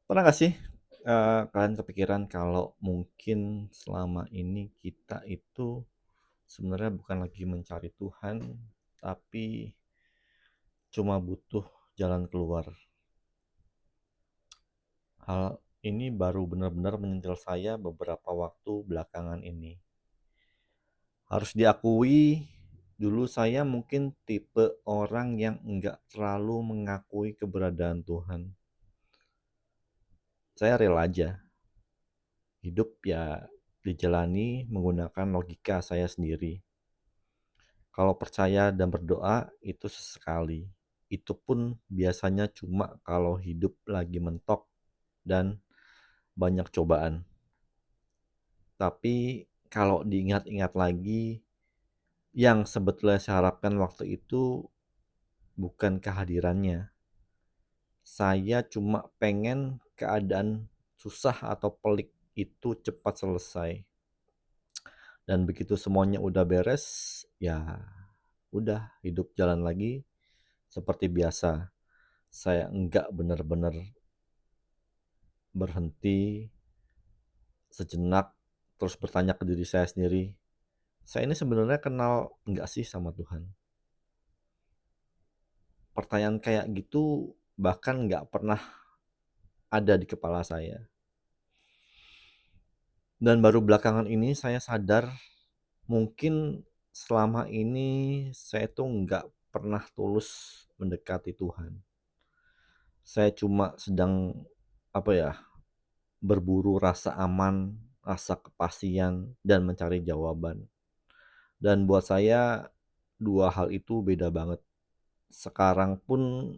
Pernah nggak sih, kalian kepikiran kalau mungkin selama ini kita itu sebenarnya bukan lagi mencari Tuhan, tapi cuma butuh jalan keluar. Hal ini baru benar-benar menyentil saya beberapa waktu belakangan ini. Harus diakui, dulu saya mungkin tipe orang yang enggak terlalu mengakui keberadaan Tuhan. Saya rela aja, hidup ya dijalani menggunakan logika saya sendiri. Kalau percaya dan berdoa itu sesekali. Itu pun biasanya cuma kalau hidup lagi mentok dan banyak cobaan. Tapi kalau diingat-ingat lagi, yang sebetulnya saya harapkan waktu itu bukan kehadirannya. Saya cuma pengen keadaan susah atau pelik itu cepat selesai. Dan begitu semuanya udah beres, ya udah hidup jalan lagi seperti biasa. Saya enggak benar-benar berhenti sejenak terus bertanya ke diri saya sendiri, saya ini sebenarnya kenal enggak sih sama Tuhan? Pertanyaan kayak gitu bahkan enggak pernah ada di kepala saya. Dan baru belakangan ini saya sadar mungkin selama ini saya tuh enggak pernah tulus mendekati Tuhan. Saya cuma sedang apa ya, berburu rasa aman, rasa kepastian, dan mencari jawaban. Dan buat saya, dua hal itu beda banget. Sekarang pun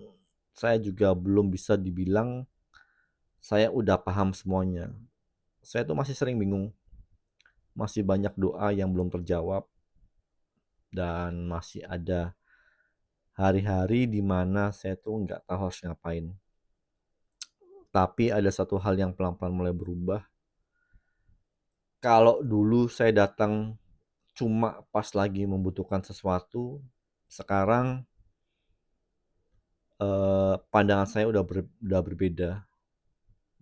saya juga belum bisa dibilang saya udah paham semuanya. Saya tuh masih sering bingung, masih banyak doa yang belum terjawab, dan masih ada hari-hari di mana saya tuh nggak tahu harus ngapain. Tapi ada satu hal yang pelan-pelan mulai berubah. Kalau dulu saya datang cuma pas lagi membutuhkan sesuatu, sekarang pandangan saya udah berbeda.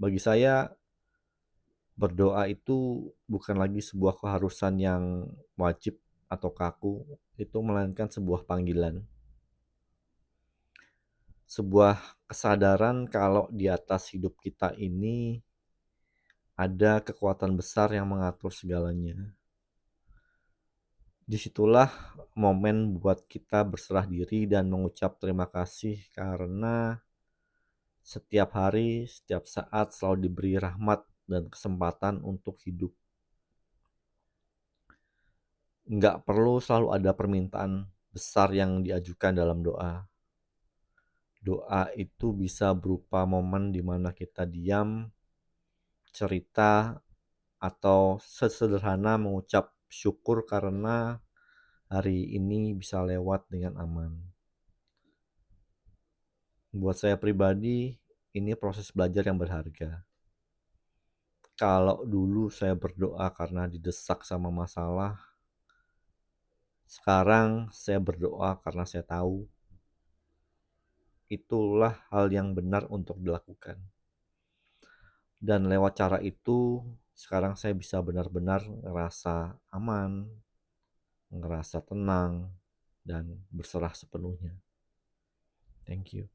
Bagi saya berdoa itu bukan lagi sebuah keharusan yang wajib atau kaku, itu melainkan sebuah panggilan. Sebuah kesadaran kalau di atas hidup kita ini ada kekuatan besar yang mengatur segalanya. Disitulah momen buat kita berserah diri dan mengucap terima kasih karena setiap hari, setiap saat selalu diberi rahmat dan kesempatan untuk hidup. Nggak perlu selalu ada permintaan besar yang diajukan dalam doa. Doa itu bisa berupa momen di mana kita diam, cerita, atau sesederhana mengucap syukur karena hari ini bisa lewat dengan aman. Buat saya pribadi, ini proses belajar yang berharga. Kalau dulu saya berdoa karena didesak sama masalah, sekarang saya berdoa karena saya tahu itulah hal yang benar untuk dilakukan. Dan lewat cara itu, sekarang saya bisa benar-benar ngerasa aman, ngerasa tenang, dan berserah sepenuhnya. Thank you.